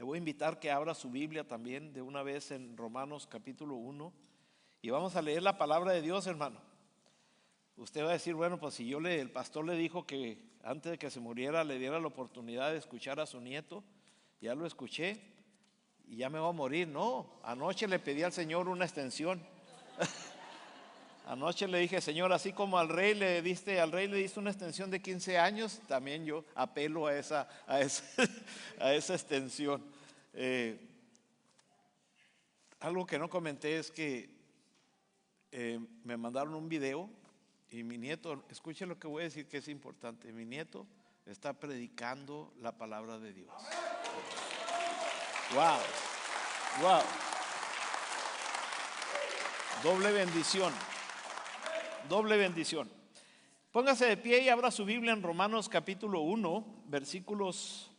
Le voy a invitar que abra su Biblia también de una vez en Romanos capítulo 1 y vamos a leer la palabra de Dios, hermano. Usted va a decir, bueno, pues si el pastor le dijo que antes de que se muriera le diera la oportunidad de escuchar a su nieto, ya lo escuché y ya me voy a morir. No, anoche le pedí al Señor una extensión. Anoche le dije, Señor, así como al rey le diste una extensión de 15 años, también yo apelo a esa extensión. Algo que no comenté es que me mandaron un video y mi nieto, escuche lo que voy a decir que es importante, mi nieto está predicando la palabra de Dios. Wow, wow. Doble bendición. Doble bendición. Póngase de pie y abra su Biblia en Romanos capítulo 1, versículos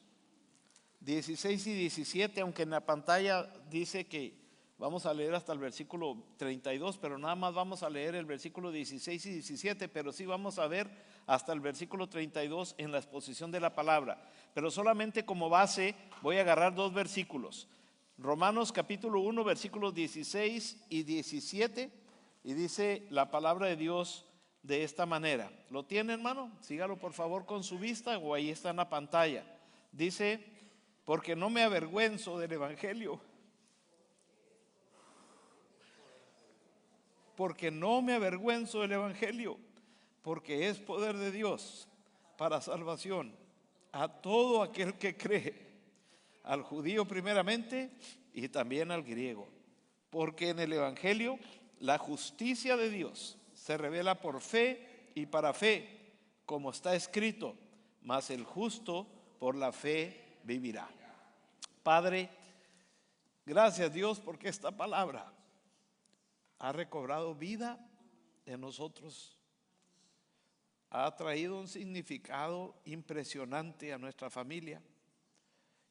16 y 17, aunque en la pantalla dice que vamos a leer hasta el versículo 32, pero nada más vamos a leer el versículo 16 y 17, pero sí vamos a ver hasta el versículo 32 en la exposición de la palabra. Pero solamente como base voy a agarrar dos versículos. Romanos capítulo 1, versículos 16 y 17, y dice la palabra de Dios de esta manera. ¿Lo tiene, hermano? Sígalo por favor con su vista o ahí está en la pantalla. Dice, porque no me avergüenzo del evangelio. Porque no me avergüenzo del evangelio, porque es poder de Dios para salvación a todo aquel que cree, al judío primeramente y también al griego. Porque en el evangelio la justicia de Dios se revela por fe y para fe, como está escrito, mas el justo por la fe vivirá. Padre, gracias Dios porque esta palabra ha recobrado vida en nosotros, ha traído un significado impresionante a nuestra familia.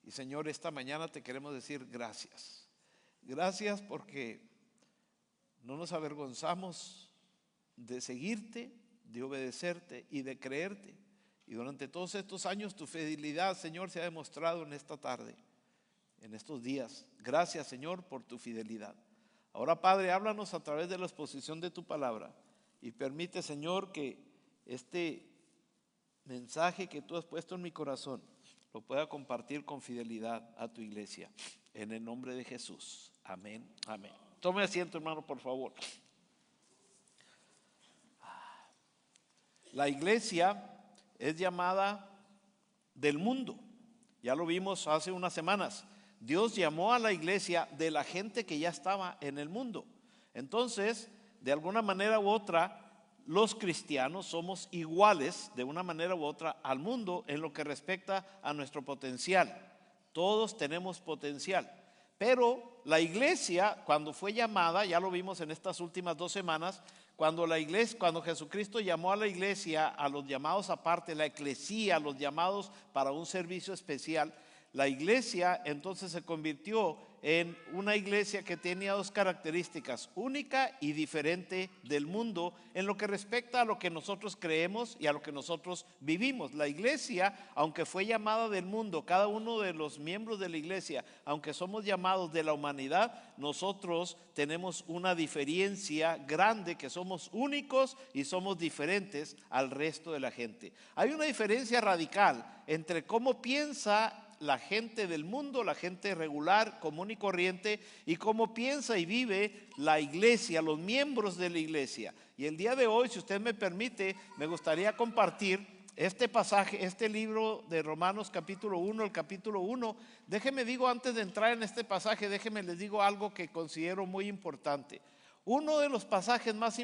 Y Señor, esta mañana te queremos decir gracias. Gracias porque no nos avergonzamos de seguirte, de obedecerte y de creerte. Y durante todos estos años tu fidelidad, Señor, se ha demostrado en esta tarde, en estos días. Gracias, Señor, por tu fidelidad. Ahora, Padre, háblanos a través de la exposición de tu palabra y permite, Señor, que este mensaje que tú has puesto en mi corazón lo pueda compartir con fidelidad a tu iglesia. En el nombre de Jesús. Amén, amén. Tome asiento, hermano, por favor. La iglesia es llamada del mundo. Ya lo vimos hace unas semanas. Dios llamó a la iglesia de la gente que ya estaba en el mundo. Entonces, de alguna manera u otra, los cristianos somos iguales de una manera u otra al mundo en lo que respecta a nuestro potencial. Todos tenemos potencial. Pero la iglesia, cuando fue llamada, ya lo vimos en estas últimas 2 semanas, cuando Jesucristo llamó a la iglesia, a los llamados aparte, la eclesía, a los llamados para un servicio especial, la iglesia entonces se convirtió en una iglesia que tenía 2 características, única y diferente del mundo en lo que respecta a lo que nosotros creemos y a lo que nosotros vivimos. La iglesia, aunque fue llamada del mundo, cada uno de los miembros de la iglesia, aunque somos llamados de la humanidad, nosotros tenemos una diferencia grande, que somos únicos y somos diferentes al resto de la gente. Hay una diferencia radical entre cómo piensa la gente del mundo, la gente regular, común y corriente, y cómo piensa y vive la iglesia, los miembros de la iglesia. Y el día de hoy, si usted me permite, me gustaría compartir este pasaje, este libro de Romanos capítulo 1, el capítulo 1. Déjeme digo, antes de entrar en este pasaje, déjeme les digo algo que considero muy importante. Uno de los pasajes más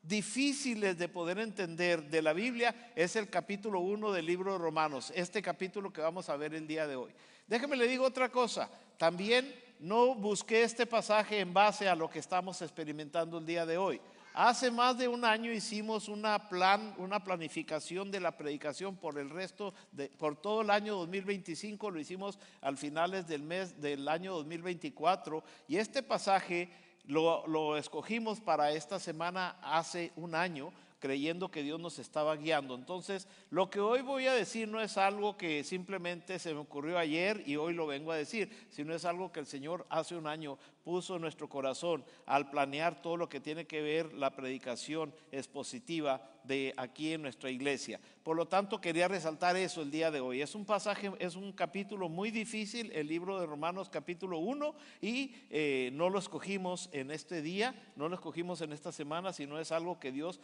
difíciles de poder entender de la Biblia es el capítulo 1 del libro de Romanos, este capítulo que vamos a ver el día de hoy. Déjeme le digo otra cosa, también no busqué este pasaje en base a lo que estamos experimentando el día de hoy. Hace más de un año hicimos una planificación de la predicación por todo el año 2025, lo hicimos al finales del año 2024, y este pasaje lo escogimos para esta semana hace un año. creyendo que Dios nos estaba guiando. Entonces, lo que hoy voy a decir no es algo que simplemente se me ocurrió ayer y hoy lo vengo a decir, sino es algo que el Señor hace un año puso en nuestro corazón al planear todo lo que tiene que ver la predicación expositiva de aquí en nuestra iglesia. Por lo tanto, quería resaltar eso el día de hoy. Es un pasaje, es un capítulo muy difícil, el libro de Romanos capítulo 1, y no lo escogimos en este día, no lo escogimos en esta semana, sino es algo que Dios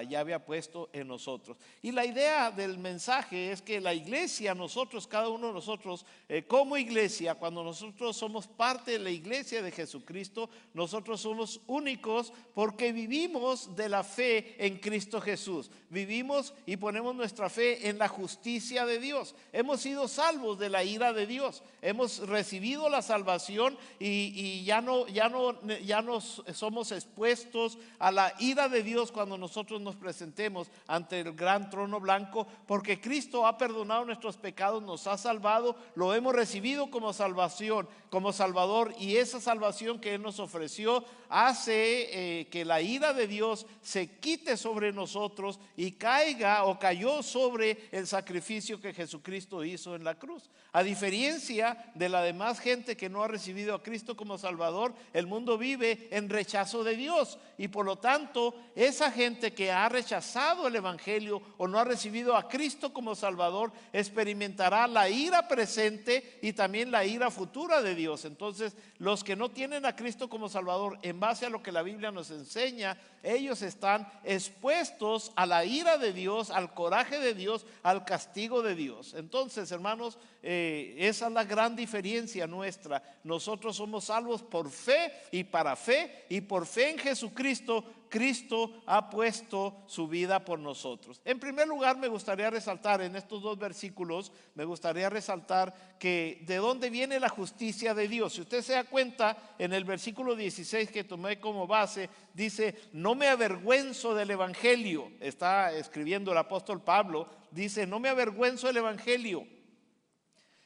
ya había puesto en nosotros. Y la idea del mensaje es que la iglesia, nosotros, cada uno de nosotros, como iglesia, cuando nosotros somos parte de la iglesia de Jesucristo, nosotros somos únicos porque vivimos de la fe en Cristo Jesús. Vivimos y ponemos nuestra fe en la justicia de Dios. Hemos sido salvos de la ira de Dios. Hemos recibido la salvación y ya no somos expuestos a la ira de Dios cuando nosotros nos presentemos ante el gran trono blanco, porque Cristo ha perdonado nuestros pecados, nos ha salvado, lo hemos recibido como salvación, como Salvador, y esa salvación que Él nos ofreció hace que la ira de Dios se quite sobre nosotros y caiga o cayó sobre el sacrificio que Jesucristo hizo en la cruz. A diferencia de la demás gente que no ha recibido a Cristo como Salvador, el mundo vive en rechazo de Dios, y por lo tanto esa gente que ha rechazado el evangelio o no ha recibido a Cristo como Salvador experimentará la ira presente y también la ira futura de Dios. Entonces, los que no tienen a Cristo como Salvador, en base a lo que la Biblia nos enseña, ellos están expuestos a la ira de Dios, al coraje de Dios, al castigo de Dios. Entonces, hermanos, esa es la gran diferencia nuestra. Nosotros somos salvos por fe y para fe, y por fe en Jesucristo. Cristo ha puesto su vida por nosotros. En primer lugar, me gustaría resaltar en estos dos versículos, me gustaría resaltar que de dónde viene la justicia de Dios. Si usted se da cuenta, en el versículo 16 que tomé como base, dice: no me avergüenzo del evangelio. Está escribiendo el apóstol Pablo, dice: no me avergüenzo del evangelio.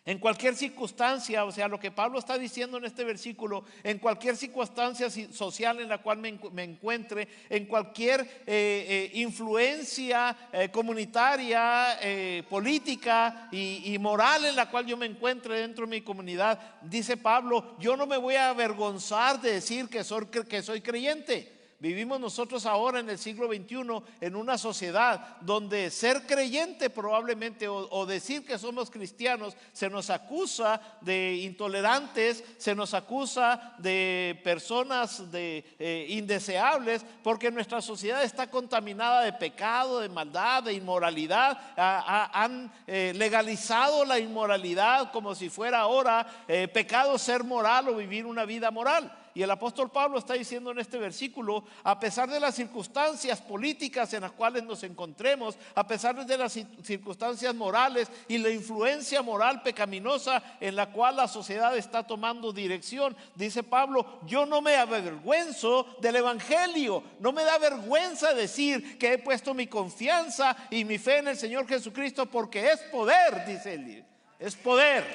En cualquier circunstancia, o sea, lo que Pablo está diciendo en este versículo, en cualquier circunstancia social en la cual me encuentre, en cualquier influencia comunitaria, política y moral en la cual yo me encuentre dentro de mi comunidad, dice Pablo: yo no me voy a avergonzar de decir que soy creyente. Vivimos nosotros ahora en el siglo XXI en una sociedad donde ser creyente probablemente o decir que somos cristianos se nos acusa de intolerantes, se nos acusa de personas indeseables, porque nuestra sociedad está contaminada de pecado, de maldad, de inmoralidad. Han legalizado la inmoralidad como si fuera ahora pecado ser moral o vivir una vida moral. Y el apóstol Pablo está diciendo en este versículo: a pesar de las circunstancias políticas en las cuales nos encontremos, a pesar de las circunstancias morales y la influencia moral pecaminosa en la cual la sociedad está tomando dirección, dice Pablo: yo no me avergüenzo del evangelio. No me da vergüenza decir que he puesto mi confianza y mi fe en el Señor Jesucristo, porque es poder, dice él. Es poder.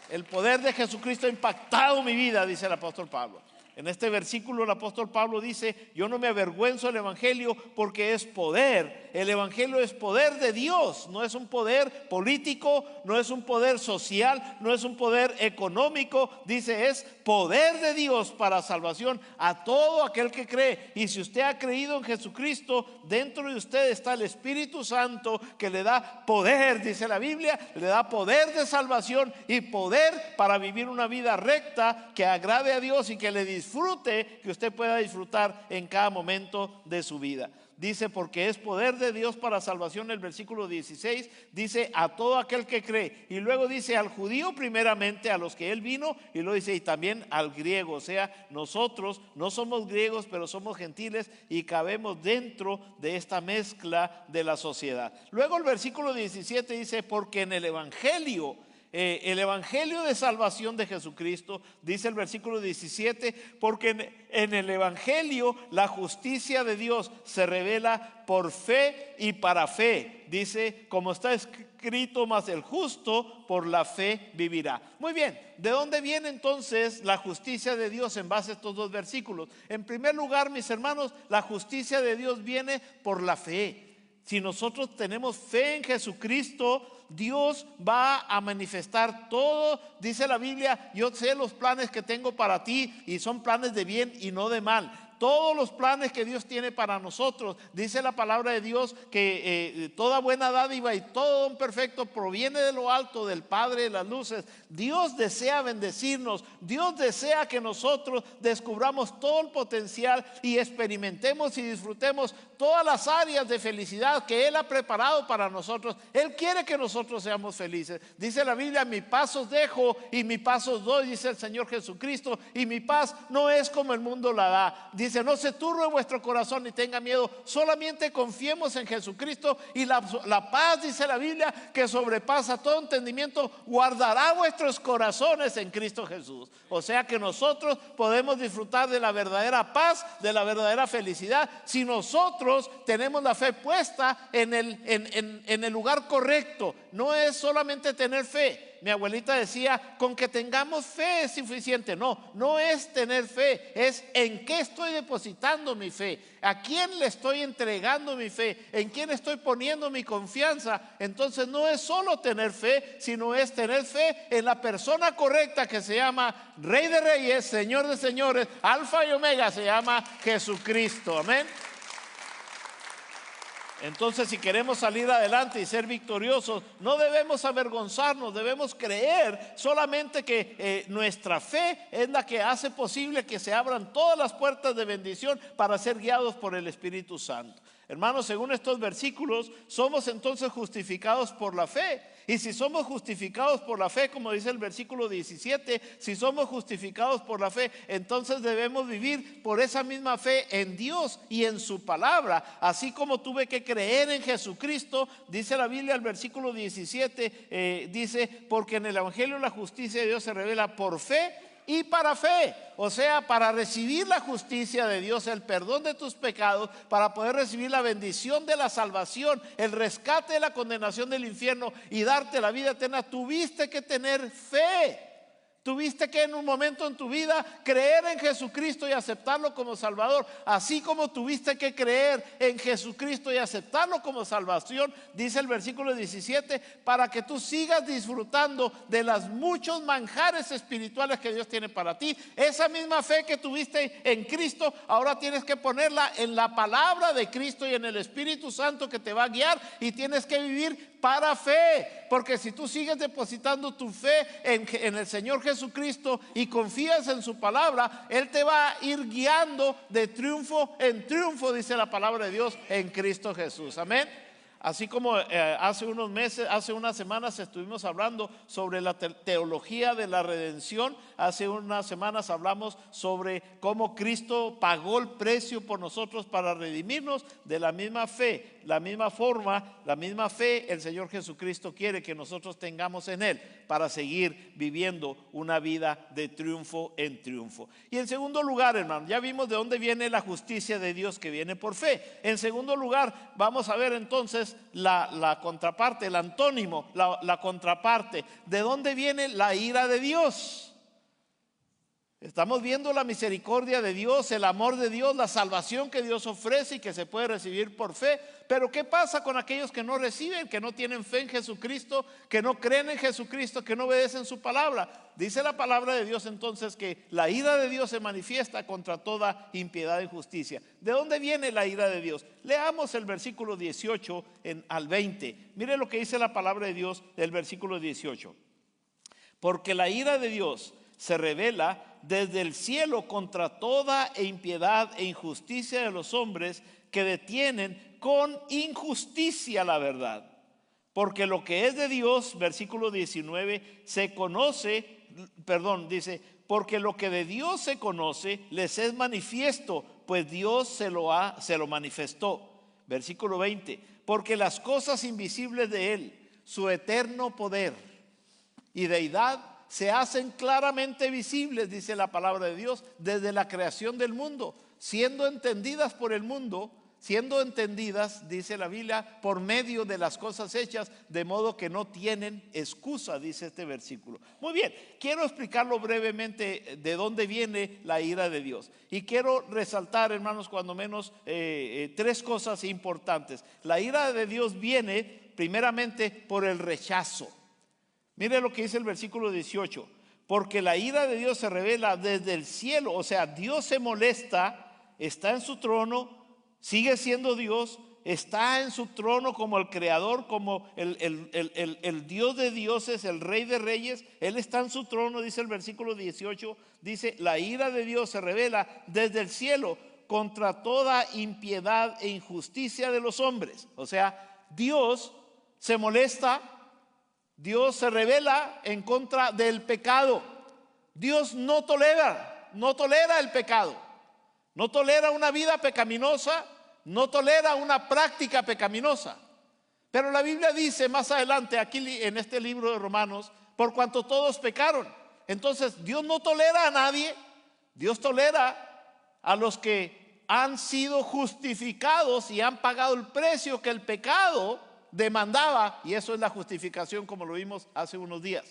El poder de Jesucristo ha impactado mi vida, dice el apóstol Pablo. En este versículo el apóstol Pablo dice: yo no me avergüenzo del evangelio porque es poder. El evangelio es poder de Dios, no es un poder político, no es un poder social, no es un poder económico. Dice: es poder de Dios para salvación a todo aquel que cree. Y si usted ha creído en Jesucristo, dentro de usted está el Espíritu Santo, que le da poder, dice la Biblia, le da poder de salvación y poder para vivir una vida recta que agrade a Dios y que le disfrute, que usted pueda disfrutar en cada momento de su vida. Dice: porque es poder de Dios para salvación. El versículo 16 dice: a todo aquel que cree. Y luego dice: al judío primeramente, a los que él vino. Y luego dice: y también al griego. O sea, nosotros no somos griegos, pero somos gentiles y cabemos dentro de esta mezcla de la sociedad. Luego el versículo 17 dice: porque en el evangelio el evangelio de salvación de Jesucristo, dice el versículo 17, porque en el evangelio la justicia de Dios se revela por fe y para fe. Dice, como está escrito, mas el justo por la fe vivirá. Muy bien, ¿de dónde viene entonces la justicia de Dios en base a estos dos versículos? En primer lugar, mis hermanos, la justicia de Dios viene por la fe. Si nosotros tenemos fe en Jesucristo, Dios va a manifestar todo. Dice la Biblia, yo sé los planes que tengo para ti y son planes de bien y no de mal. Todos los planes que Dios tiene para nosotros, dice la palabra de Dios que toda buena dádiva y todo don perfecto proviene de lo alto, del Padre de las luces. Dios desea bendecirnos, Dios desea que nosotros descubramos todo el potencial y experimentemos y disfrutemos todas las áreas de felicidad que Él ha preparado para nosotros. Él quiere que nosotros seamos felices. Dice la Biblia, mi paz os dejo y mi paz os doy, dice el Señor Jesucristo, y mi paz no es como el mundo la da. Dice, no se turbe vuestro corazón ni tenga miedo, solamente confiemos en Jesucristo y la paz, dice la Biblia, que sobrepasa todo entendimiento, guardará vuestros corazones en Cristo Jesús. O sea que nosotros podemos disfrutar de la verdadera paz, de la verdadera felicidad, si nosotros tenemos la fe puesta en el lugar correcto. No es solamente tener fe. Mi abuelita decía, con que tengamos fe es suficiente. No es tener fe, es en qué estoy depositando mi fe, a quién le estoy entregando mi fe, en quién estoy poniendo mi confianza. Entonces no es solo tener fe, sino es tener fe en la persona correcta que se llama Rey de Reyes, Señor de Señores, Alfa y Omega, se llama Jesucristo. Amén. Entonces, si queremos salir adelante y ser victoriosos, no debemos avergonzarnos, debemos creer solamente que nuestra fe es la que hace posible que se abran todas las puertas de bendición para ser guiados por el Espíritu Santo. Hermanos, según estos versículos, somos entonces justificados por la fe. Y si somos justificados por la fe, como dice el versículo 17, si somos justificados por la fe, entonces debemos vivir por esa misma fe en Dios y en su palabra. Así como tuve que creer en Jesucristo, dice la Biblia, el versículo 17, dice, porque en el evangelio la justicia de Dios se revela por fe y para fe, o sea, para recibir la justicia de Dios, el perdón de tus pecados, para poder recibir la bendición de la salvación, el rescate de la condenación del infierno y darte la vida eterna. Tuviste que tener fe. Tuviste que en un momento en tu vida creer en Jesucristo y aceptarlo como Salvador. Así como tuviste que creer en Jesucristo y aceptarlo como salvación, dice el versículo 17, para que tú sigas disfrutando de los muchos manjares espirituales que Dios tiene para ti. Esa misma fe que tuviste en Cristo, ahora tienes que ponerla en la palabra de Cristo y en el Espíritu Santo que te va a guiar, y tienes que vivir para fe, porque si tú sigues depositando tu fe en el Señor Jesucristo y confías en su palabra, Él te va a ir guiando de triunfo en triunfo, dice la palabra de Dios, en Cristo Jesús. Amén. Así como hace unas semanas estuvimos hablando sobre la teología de la redención. Hace unas semanas hablamos sobre cómo Cristo pagó el precio por nosotros para redimirnos. De la misma fe, la misma forma, la misma fe, el Señor Jesucristo quiere que nosotros tengamos en Él para seguir viviendo una vida de triunfo en triunfo. Y en segundo lugar, hermano, ya vimos de dónde viene la justicia de Dios, que viene por fe. En segundo lugar, vamos a ver entonces la contraparte, el antónimo, la contraparte. ¿De dónde viene la ira de Dios? Estamos viendo la misericordia de Dios, el amor de Dios, la salvación que Dios ofrece y que se puede recibir por fe. Pero ¿qué pasa con aquellos que no reciben, que no tienen fe en Jesucristo, que no creen en Jesucristo, que no obedecen su palabra? Dice la palabra de Dios entonces que la ira de Dios se manifiesta contra toda impiedad e injusticia. ¿De dónde viene la ira de Dios? Leamos el versículo 18 al 20. Mire lo que dice la palabra de Dios del versículo 18. Porque la ira de Dios se revela desde el cielo contra toda impiedad e injusticia de los hombres que detienen con injusticia la verdad. Porque lo que es de Dios, versículo 19, dice, porque lo que de Dios se conoce les es manifiesto, pues Dios se lo manifestó. Versículo 20, porque las cosas invisibles de Él, su eterno poder, y deidad se hacen claramente visibles, dice la palabra de Dios, desde la creación del mundo, siendo entendidas por el mundo, siendo entendidas, dice la Biblia, por medio de las cosas hechas, de modo que no tienen excusa, dice este versículo. Muy bien, quiero explicarlo brevemente de dónde viene la ira de Dios. Y quiero resaltar, hermanos, cuando menos tres cosas importantes. La ira de Dios viene primeramente por el rechazo. Mire lo que dice el versículo 18. Porque la ira de Dios se revela desde el cielo. O sea, Dios se molesta, está en su trono, sigue siendo Dios, está en su trono como el creador, como el Dios de dioses, el rey de reyes. Él está en su trono, dice el versículo 18. Dice, la ira de Dios se revela desde el cielo contra toda impiedad e injusticia de los hombres. O sea, Dios se molesta, Dios se revela en contra del pecado. Dios no tolera el pecado. No tolera una vida pecaminosa, no tolera una práctica pecaminosa. Pero la Biblia dice más adelante, aquí en este libro de Romanos, por cuanto todos pecaron. Entonces Dios no tolera a nadie, Dios tolera a los que han sido justificados y han pagado el precio que el pecado demandaba, y eso es la justificación, como lo vimos hace unos días.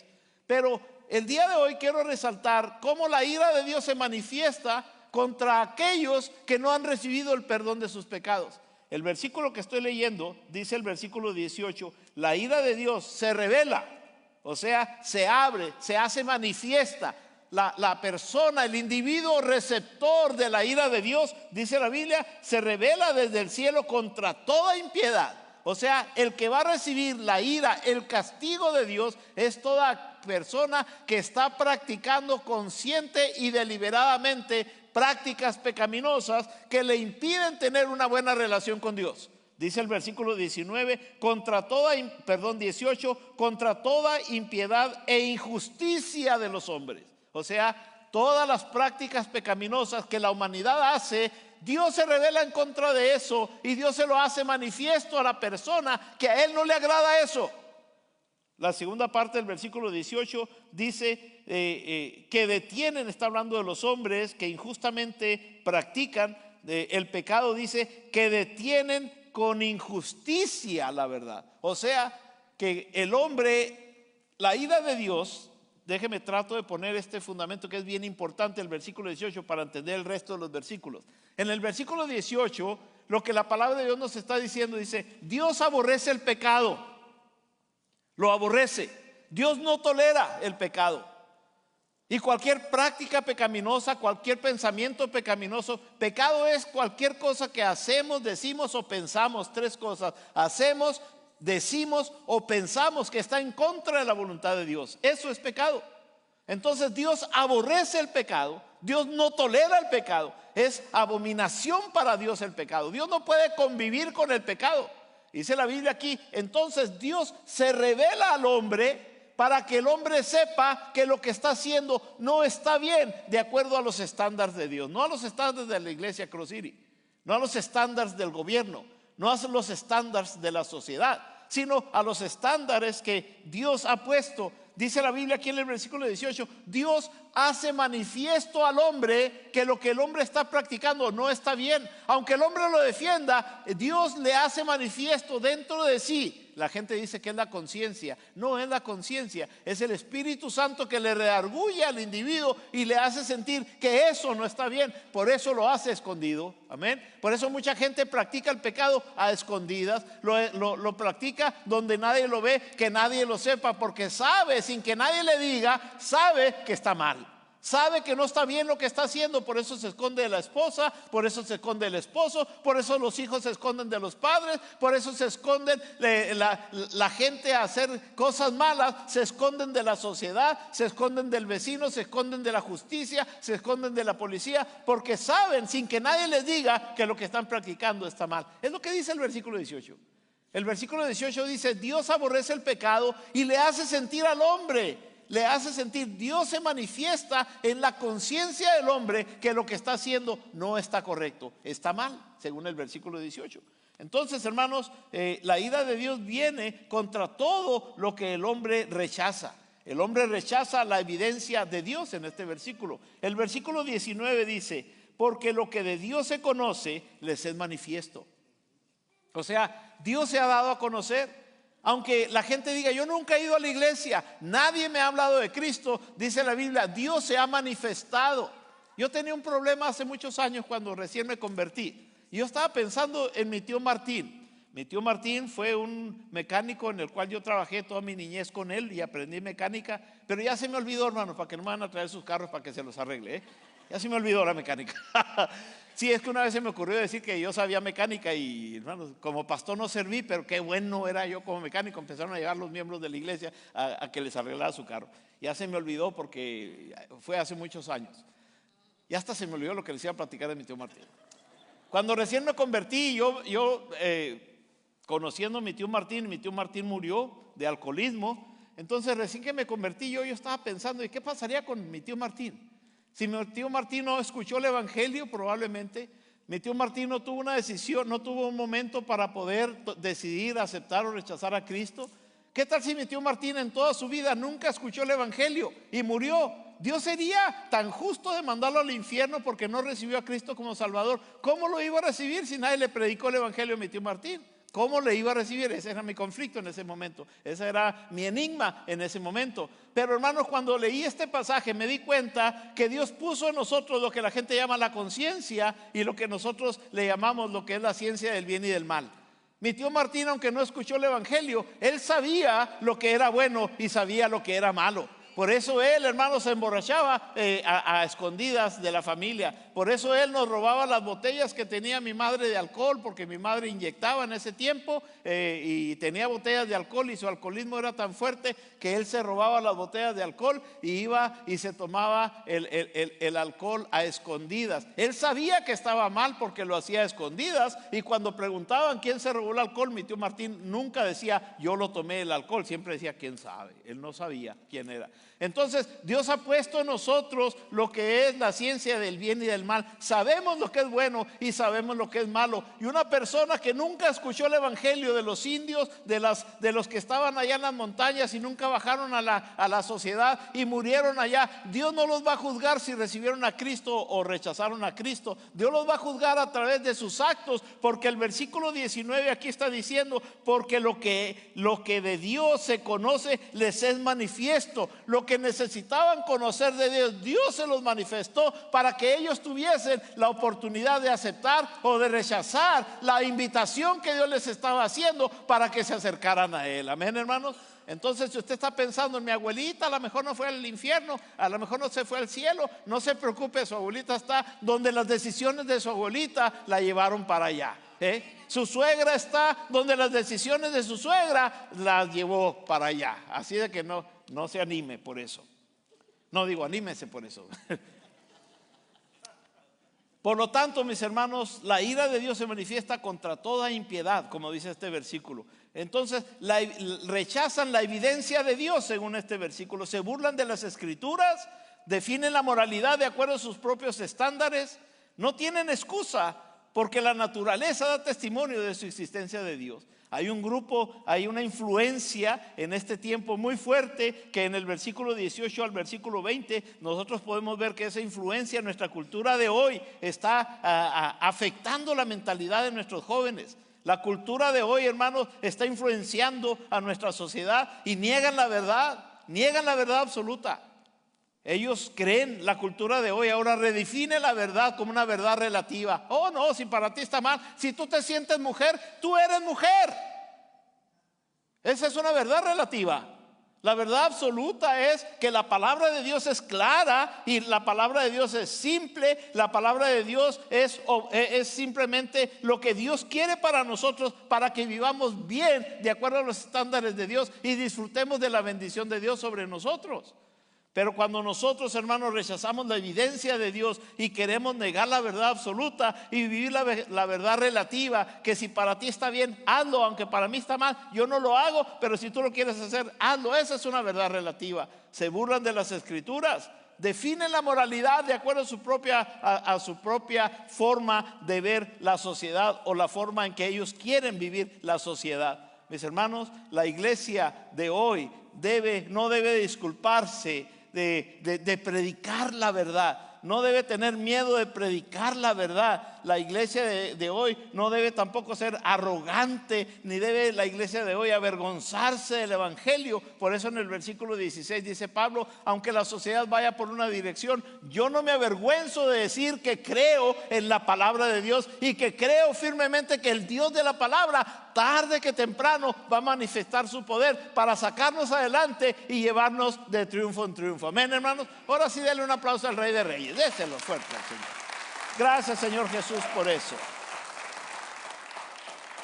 Pero el día de hoy quiero resaltar cómo la ira de Dios se manifiesta contra aquellos que no han recibido el perdón de sus pecados. El versículo que estoy leyendo dice, el versículo 18, la ira de Dios se revela, o sea, se abre, se hace manifiesta. La persona, el individuo receptor de la ira de Dios, dice la Biblia, se revela desde el cielo contra toda impiedad. O sea, el que va a recibir la ira, el castigo de Dios, es toda persona que está practicando consciente y deliberadamente prácticas pecaminosas que le impiden tener una buena relación con Dios. Dice el versículo 19, 18, contra toda impiedad e injusticia de los hombres. O sea, todas las prácticas pecaminosas que la humanidad hace, Dios se revela en contra de eso y Dios se lo hace manifiesto a la persona que a él no le agrada eso. La segunda parte del versículo 18 dice que detienen, está hablando de los hombres que injustamente practican el pecado, dice que detienen con injusticia la verdad. O sea, que el hombre, la ira de Dios, déjeme trato de poner este fundamento que es bien importante, el versículo 18, para entender el resto de los versículos. En el versículo 18, lo que la palabra de Dios nos está diciendo, dice, Dios aborrece el pecado. Lo aborrece. Dios no tolera el pecado. Y cualquier práctica pecaminosa, cualquier pensamiento pecaminoso, pecado es cualquier cosa que hacemos, decimos o pensamos. Tres cosas: hacemos, decimos o pensamos que está en contra de la voluntad de Dios. Eso es pecado. Entonces Dios aborrece el pecado. Dios no tolera el pecado. Es abominación para Dios el pecado. Dios no puede convivir con el pecado. Dice la Biblia aquí, entonces Dios se revela al hombre para que el hombre sepa que lo que está haciendo no está bien de acuerdo a los estándares de Dios. No a los estándares de la iglesia Cross City, no a los estándares del gobierno, no a los estándares de la sociedad, sino a los estándares que Dios ha puesto. Dice la Biblia aquí en el versículo 18, Dios hace manifiesto al hombre que lo que el hombre está practicando no está bien. Aunque el hombre lo defienda, Dios le hace manifiesto dentro de sí. La gente dice que es la conciencia. No es la conciencia, es el Espíritu Santo que le redarguye al individuo y le hace sentir que eso no está bien. Por eso lo hace escondido. Amén. Por eso mucha gente practica el pecado a escondidas. Lo practica donde nadie lo ve, que nadie lo sepa, porque sabe, sin que nadie le diga, sabe que está mal. Sabe que no está bien lo que está haciendo, por eso se esconde de la esposa, por eso se esconde del esposo, por eso los hijos se esconden de los padres, por eso se esconden la gente a hacer cosas malas, se esconden de la sociedad, se esconden del vecino, se esconden de la justicia, se esconden de la policía, porque saben, sin que nadie les diga, que lo que están practicando está mal. Es lo que dice el versículo 18. El versículo 18 dice, Dios aborrece el pecado y le hace sentir al hombre. Le hace sentir, Dios se manifiesta en la conciencia del hombre que lo que está haciendo no está correcto, está mal, según el versículo 18. Entonces, hermanos, la ira de Dios viene contra todo lo que el hombre rechaza. El hombre rechaza la evidencia de Dios en este versículo. El versículo 19 dice, porque lo que de Dios se conoce les es manifiesto. O sea, Dios se ha dado a conocer. Aunque la gente diga, yo nunca he ido a la iglesia, nadie me ha hablado de Cristo, dice la Biblia, Dios se ha manifestado. Yo tenía un problema hace muchos años cuando recién me convertí. Yo estaba pensando en mi tío Martín. Mi tío Martín fue un mecánico en el cual yo trabajé toda mi niñez con él y aprendí mecánica. Pero ya se me olvidó, hermanos, para que no me van a traer sus carros para que se los arregle, ¿eh? Ya se me olvidó la mecánica. Sí, es que una vez se me ocurrió decir que yo sabía mecánica y, hermanos, como pastor no serví, pero qué bueno era yo como mecánico. Empezaron a llegar los miembros de la iglesia a que les arreglara su carro. Ya se me olvidó porque fue hace muchos años. Y hasta se me olvidó lo que les iba a platicar de mi tío Martín. Cuando recién me convertí, conociendo a mi tío Martín murió de alcoholismo. Entonces recién que me convertí yo estaba pensando, ¿y qué pasaría con mi tío Martín? Si mi tío Martín no escuchó el evangelio, probablemente mi tío Martín no tuvo una decisión, no tuvo un momento para poder decidir aceptar o rechazar a Cristo. ¿Qué tal si mi tío Martín en toda su vida nunca escuchó el evangelio y murió? Dios sería tan justo de mandarlo al infierno porque no recibió a Cristo como Salvador. ¿Cómo lo iba a recibir si nadie le predicó el evangelio a mi tío Martín? ¿Cómo le iba a recibir? Ese era mi conflicto en ese momento. Ese era mi enigma en ese momento. Pero hermanos, cuando leí este pasaje me di cuenta que Dios puso en nosotros lo que la gente llama la conciencia y lo que nosotros le llamamos lo que es la ciencia del bien y del mal. Mi tío Martín, aunque no escuchó el evangelio, él sabía lo que era bueno y sabía lo que era malo. Por eso él, hermano, se emborrachaba a escondidas de la familia. Por eso él nos robaba las botellas que tenía mi madre de alcohol, porque mi madre inyectaba en ese tiempo y tenía botellas de alcohol y su alcoholismo era tan fuerte que él se robaba las botellas de alcohol y iba y se tomaba el alcohol a escondidas. Él sabía que estaba mal porque lo hacía a escondidas, y cuando preguntaban quién se robó el alcohol, mi tío Martín nunca decía yo lo tomé el alcohol, siempre decía quién sabe. Él no sabía quién era. Entonces Dios ha puesto en nosotros lo que es la ciencia del bien y del mal. Sabemos lo que es bueno y sabemos lo que es malo. Y una persona que nunca escuchó el evangelio de los indios, de los que estaban allá en las montañas y nunca bajaron a la sociedad y murieron allá, Dios no los va a juzgar si recibieron a Cristo o rechazaron a Cristo. Dios los va a juzgar a través de sus actos, porque el versículo 19 aquí está diciendo, porque lo que de Dios se conoce les es manifiesto. Lo que necesitaban conocer de Dios, Dios se los manifestó para que ellos tuviesen la oportunidad de aceptar o de rechazar la invitación que Dios les estaba haciendo para que se acercaran a Él. Amén, hermanos. Entonces, si usted está pensando en mi abuelita, a lo mejor no fue al infierno, a lo mejor no se fue al cielo, no se preocupe, su abuelita está donde las decisiones de su abuelita la llevaron para allá. Su suegra está donde las decisiones de su suegra las llevó para allá. Así de que no se anime por eso. No digo anímese por eso. Por lo tanto, mis hermanos, la ira de Dios se manifiesta contra toda impiedad, como dice este versículo. Entonces rechazan la evidencia de Dios según este versículo. Se burlan de las escrituras, definen la moralidad de acuerdo a sus propios estándares. No tienen excusa porque la naturaleza da testimonio de su existencia de Dios. Hay un grupo, hay una influencia en este tiempo muy fuerte que en el versículo 18 al versículo 20 nosotros podemos ver que esa influencia en nuestra cultura de hoy está afectando la mentalidad de nuestros jóvenes. La cultura de hoy, hermanos, está influenciando a nuestra sociedad y niegan la verdad absoluta. Ellos creen, la cultura de hoy ahora redefine la verdad como una verdad relativa. Oh no, si para ti está mal, si tú te sientes mujer, tú eres mujer. Esa es una verdad relativa. La verdad absoluta es que la palabra de Dios es clara y la palabra de Dios es simple. La palabra de Dios es simplemente lo que Dios quiere para nosotros, para que vivamos bien de acuerdo a los estándares de Dios y disfrutemos de la bendición de Dios sobre nosotros. Pero cuando nosotros, hermanos, rechazamos la evidencia de Dios y queremos negar la verdad absoluta y vivir la verdad relativa, que si para ti está bien, hazlo, aunque para mí está mal, yo no lo hago, pero si tú lo quieres hacer, hazlo. Esa es una verdad relativa. Se burlan de las escrituras, definen la moralidad de acuerdo a su propia forma de ver la sociedad o la forma en que ellos quieren vivir la sociedad. mis hermanos, la iglesia de hoy no debe disculparse de predicar la verdad. No debe tener miedo de predicar la verdad. La iglesia de hoy no debe tampoco ser arrogante, ni debe la iglesia de hoy avergonzarse del evangelio. Por eso en el versículo 16 dice Pablo: aunque la sociedad vaya por una dirección, yo no me avergüenzo de decir que creo en la palabra de Dios y que creo firmemente que el Dios de la palabra, tarde que temprano, va a manifestar su poder para sacarnos adelante y llevarnos de triunfo en triunfo. Amén, hermanos. Ahora sí, denle un aplauso al Rey de Reyes. Déselo fuerte al Señor. Gracias, Señor Jesús, por eso.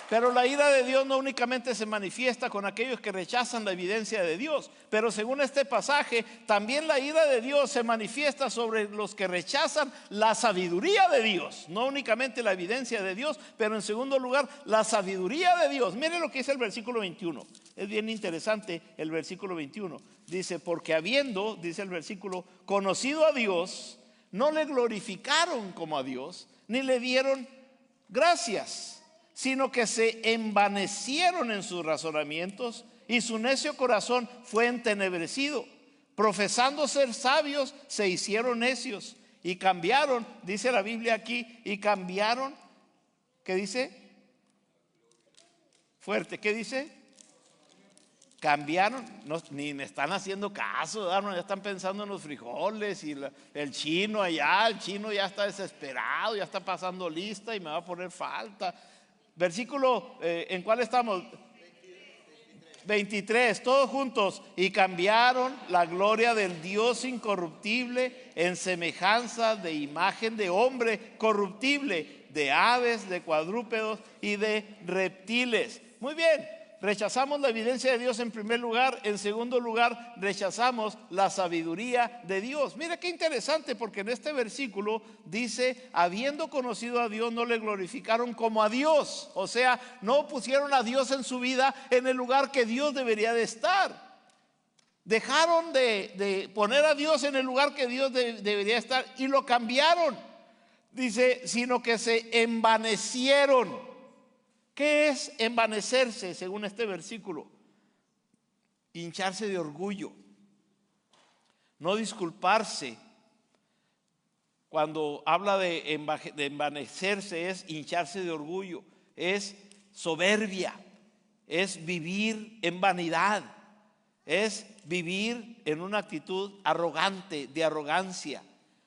Pero la ira de Dios no únicamente se manifiesta con aquellos que rechazan la evidencia de Dios, pero según este pasaje, también la ira de Dios se manifiesta sobre los que rechazan la sabiduría de Dios. No únicamente la evidencia de Dios, pero en segundo lugar, la sabiduría de Dios. Miren lo que dice el versículo 21. Es bien interesante el versículo 21. Dice: porque habiendo, dice el versículo, conocido a Dios, no le glorificaron como a Dios, ni le dieron gracias, sino que se envanecieron en sus razonamientos, y su necio corazón fue entenebrecido. Profesando ser sabios, se hicieron necios y cambiaron, dice la Biblia aquí, y cambiaron, ¿qué dice? Fuerte, ¿qué dice? Cambiaron, no, ni me están haciendo caso, ¿verdad? Ya están pensando en los frijoles y el chino allá. El chino ya está desesperado, ya está pasando lista y me va a poner falta. Versículo, ¿en cuál estamos? 23, todos juntos. Y cambiaron la gloria del Dios incorruptible en semejanza de imagen de hombre corruptible, de aves, de cuadrúpedos y de reptiles. Muy bien. Rechazamos la evidencia de Dios en primer lugar. En segundo lugar, rechazamos la sabiduría de Dios. Mira qué interesante, porque en este versículo dice: habiendo conocido a Dios, no le glorificaron como a Dios. O sea, no pusieron a Dios en su vida en el lugar que Dios debería de estar. Dejaron de poner a Dios en el lugar que Dios debería estar y lo cambiaron. Dice: sino que se envanecieron. ¿Qué es envanecerse según este versículo? Hincharse de orgullo. No disculparse. Cuando habla de envanecerse, es hincharse de orgullo, es soberbia, es vivir en vanidad, es vivir en una actitud arrogante, de arrogancia.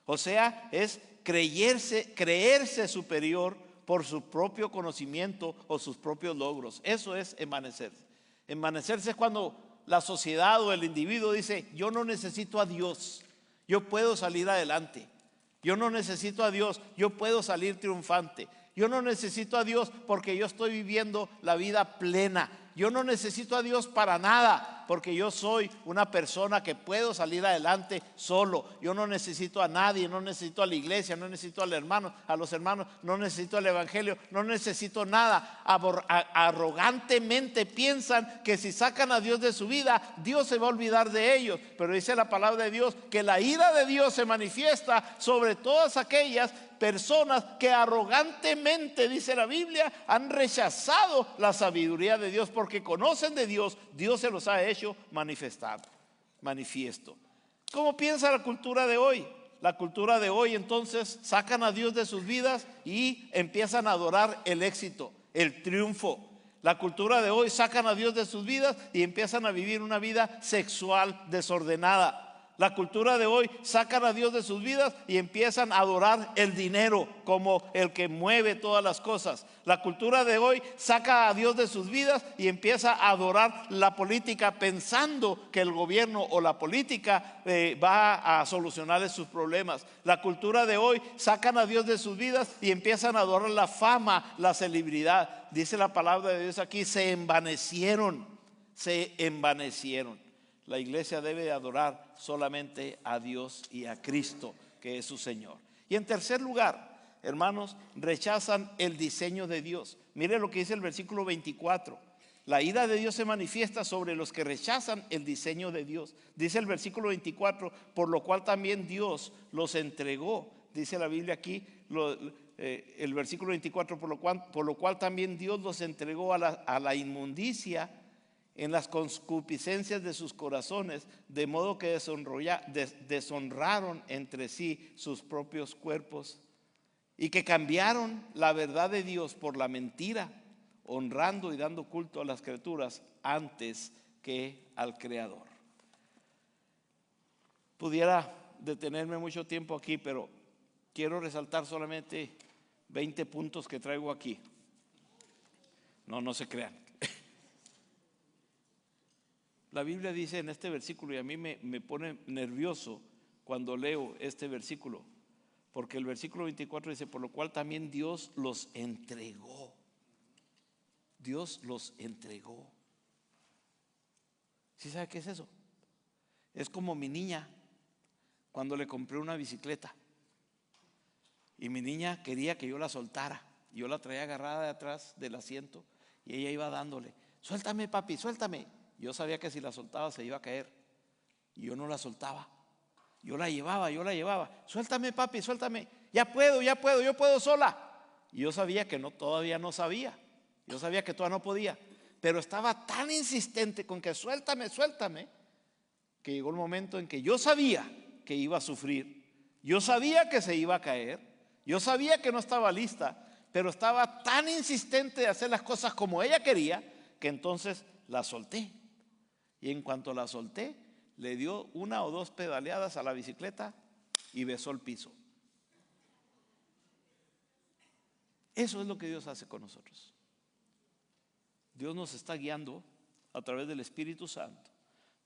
O sea, es creerse superior por su propio conocimiento o sus propios logros. Eso es envanecerse. Envanecerse es cuando la sociedad o el individuo dice: yo no necesito a Dios, yo puedo salir adelante. Yo no necesito a Dios, yo puedo salir triunfante. Yo no necesito a Dios porque yo estoy viviendo la vida plena. Yo no necesito a Dios para nada porque yo soy una persona que puedo salir adelante solo. Yo no necesito a nadie, no necesito a la iglesia, no necesito a los hermanos, no necesito al evangelio, no necesito nada. Arrogantemente piensan que si sacan a Dios de su vida, Dios se va a olvidar de ellos. Pero dice la palabra de Dios que la ira de Dios se manifiesta sobre todas aquellas personas que arrogantemente, dice la Biblia, han rechazado la sabiduría de Dios, porque conocen de Dios. Dios se los ha hecho manifiesto. ¿Cómo piensa la cultura de hoy? La cultura de hoy, entonces, sacan a Dios de sus vidas y empiezan a adorar el éxito, el triunfo. La cultura de hoy sacan a Dios de sus vidas y empiezan a vivir una vida sexual desordenada. La cultura de hoy sacan a Dios de sus vidas y empiezan a adorar el dinero como el que mueve todas las cosas. La cultura de hoy saca a Dios de sus vidas y empieza a adorar la política, pensando que el gobierno o la política va a solucionarles sus problemas. La cultura de hoy sacan a Dios de sus vidas y empiezan a adorar la fama, la celebridad. Dice la palabra de Dios aquí: se envanecieron, se envanecieron. La iglesia debe adorar solamente a Dios y a Cristo, que es su Señor. Y en tercer lugar, hermanos, rechazan el diseño de Dios. Mire lo que dice el versículo 24. La ira de Dios se manifiesta sobre los que rechazan el diseño de Dios. Dice el versículo 24: por lo cual también Dios los entregó. Dice la Biblia aquí, el versículo 24, por lo cual también Dios los entregó a la inmundicia en las concupiscencias de sus corazones, de modo que deshonraron entre sí sus propios cuerpos, y que cambiaron la verdad de Dios por la mentira, honrando y dando culto a las criaturas antes que al Creador. Pudiera detenerme mucho tiempo aquí, pero quiero resaltar solamente 20 puntos que traigo aquí. No se crean. La Biblia dice en este versículo, y a mí me pone nervioso cuando leo este versículo, porque el versículo 24 dice, por lo cual también Dios los entregó. Dios los entregó. ¿Sí sabe qué es eso? Es como mi niña cuando le compré una bicicleta y mi niña quería que yo la soltara. Yo la traía agarrada de atrás del asiento y ella iba dándole, suéltame papi, suéltame. Yo sabía que si la soltaba se iba a caer y yo no la soltaba. Yo la llevaba, suéltame papi, suéltame, ya puedo, yo puedo sola. Y yo sabía que todavía no sabía, yo sabía que todavía no podía, pero estaba tan insistente con que suéltame, que llegó el momento en que yo sabía que iba a sufrir, yo sabía que se iba a caer, yo sabía que no estaba lista, pero estaba tan insistente de hacer las cosas como ella quería, que entonces la solté. Y en cuanto la solté, le dio 1 o 2 pedaleadas a la bicicleta y besó el piso. Eso es lo que Dios hace con nosotros. Dios nos está guiando a través del Espíritu Santo.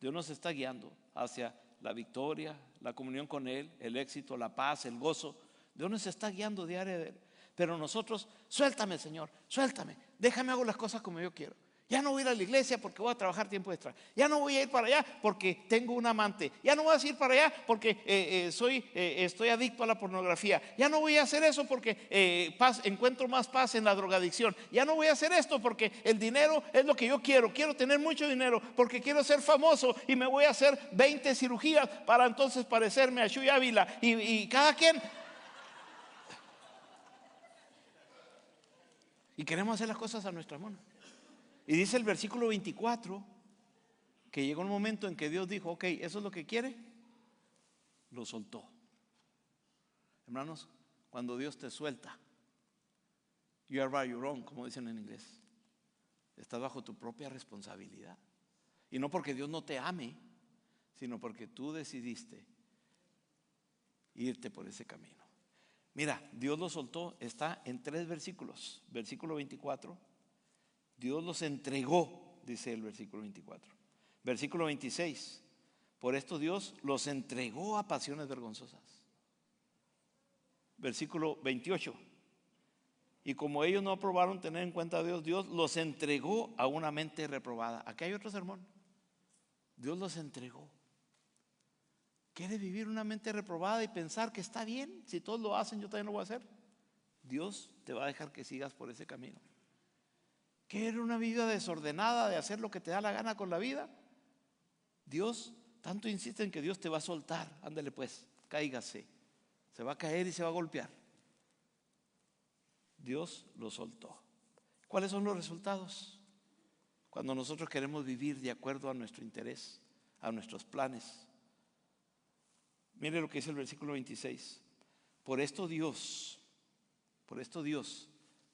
Dios nos está guiando hacia la victoria, la comunión con Él, el éxito, la paz, el gozo. Dios nos está guiando diariamente. Pero nosotros, suéltame Señor, suéltame, déjame hago las cosas como yo quiero. Ya no voy a ir a la iglesia porque voy a trabajar tiempo extra. Ya no voy a ir para allá porque tengo un amante. Ya no voy a ir para allá porque estoy adicto a la pornografía. Ya no voy a hacer eso porque encuentro más paz en la drogadicción. Ya no voy a hacer esto porque el dinero es lo que yo quiero. Quiero tener mucho dinero porque quiero ser famoso y me voy a hacer 20 cirugías para entonces parecerme a Chuy Ávila. Y cada quien. Y queremos hacer las cosas a nuestra mano. Y dice el versículo 24 que llegó un momento en que Dios dijo, ok, ¿eso es lo que quiere? Lo soltó. Hermanos, cuando Dios te suelta, you are by your own, como dicen en inglés. Estás bajo tu propia responsabilidad. Y no porque Dios no te ame, sino porque tú decidiste irte por ese camino. Mira, Dios lo soltó, está en 3 versículos. Versículo 24. Dios los entregó, dice el versículo 24. Versículo 26. Por esto Dios los entregó a pasiones vergonzosas. Versículo 28. Y como ellos no aprobaron tener en cuenta a Dios, Dios los entregó a una mente reprobada. Aquí hay otro sermón. Dios los entregó. ¿Quiere vivir una mente reprobada y pensar que está bien? Si todos lo hacen, yo también lo voy a hacer. Dios te va a dejar que sigas por ese camino. ¿Quieres una vida desordenada de hacer lo que te da la gana con la vida? Dios tanto insiste en que Dios te va a soltar. Ándale pues, cáigase. Se va a caer y se va a golpear. Dios lo soltó. ¿Cuáles son los resultados? Cuando nosotros queremos vivir de acuerdo a nuestro interés, a nuestros planes. Mire lo que dice el versículo 26. Por esto Dios,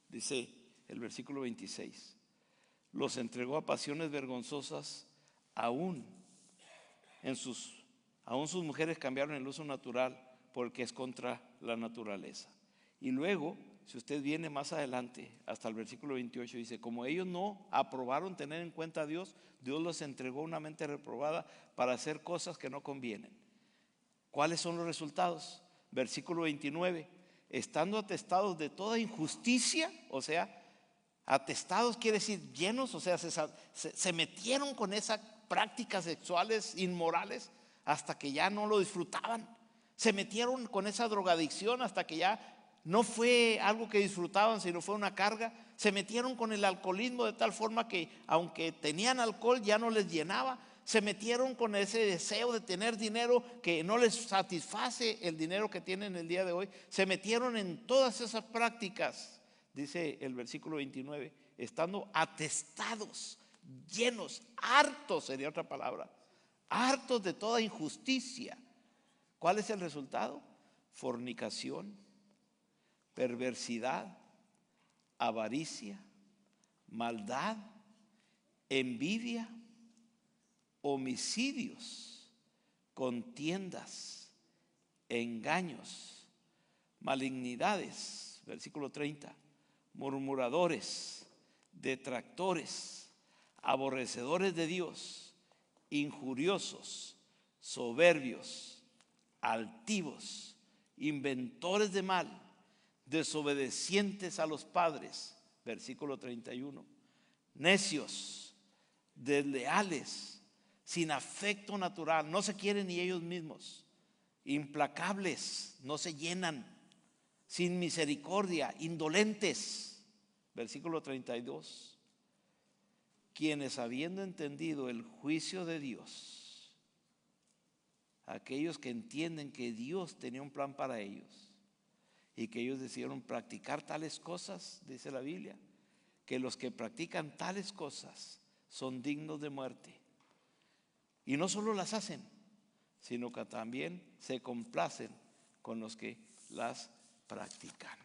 dice el versículo 26, los entregó a pasiones vergonzosas, aún sus mujeres cambiaron el uso natural porque es contra la naturaleza. Y luego, si usted viene más adelante, hasta el versículo 28, dice, como ellos no aprobaron tener en cuenta a Dios, Dios los entregó una mente reprobada para hacer cosas que no convienen. ¿Cuáles son los resultados? Versículo 29, estando atestados de toda injusticia, o sea, atestados quiere decir llenos, o sea, se metieron con esas prácticas sexuales inmorales hasta que ya no lo disfrutaban. Se metieron con esa drogadicción hasta que ya no fue algo que disfrutaban, sino fue una carga. Se metieron con el alcoholismo de tal forma que aunque tenían alcohol ya no les llenaba. Se metieron con ese deseo de tener dinero que no les satisface el dinero que tienen el día de hoy. Se metieron en todas esas prácticas, dice el versículo 29, estando atestados, llenos, hartos sería otra palabra, hartos de toda injusticia. ¿Cuál es el resultado? Fornicación, perversidad, avaricia, maldad, envidia, homicidios, contiendas, engaños, malignidades, versículo 30, murmuradores, detractores, aborrecedores de Dios, injuriosos, soberbios, altivos, inventores de mal, desobedecientes a los padres, versículo 31, necios, desleales, sin afecto natural, no se quieren ni ellos mismos, implacables, no se llenan, sin misericordia, indolentes, versículo 32, quienes habiendo entendido el juicio de Dios, aquellos que entienden que Dios tenía un plan para ellos y que ellos decidieron practicar tales cosas, dice la Biblia, que los que practican tales cosas son dignos de muerte. Y no solo las hacen, sino que también se complacen con los que las practican.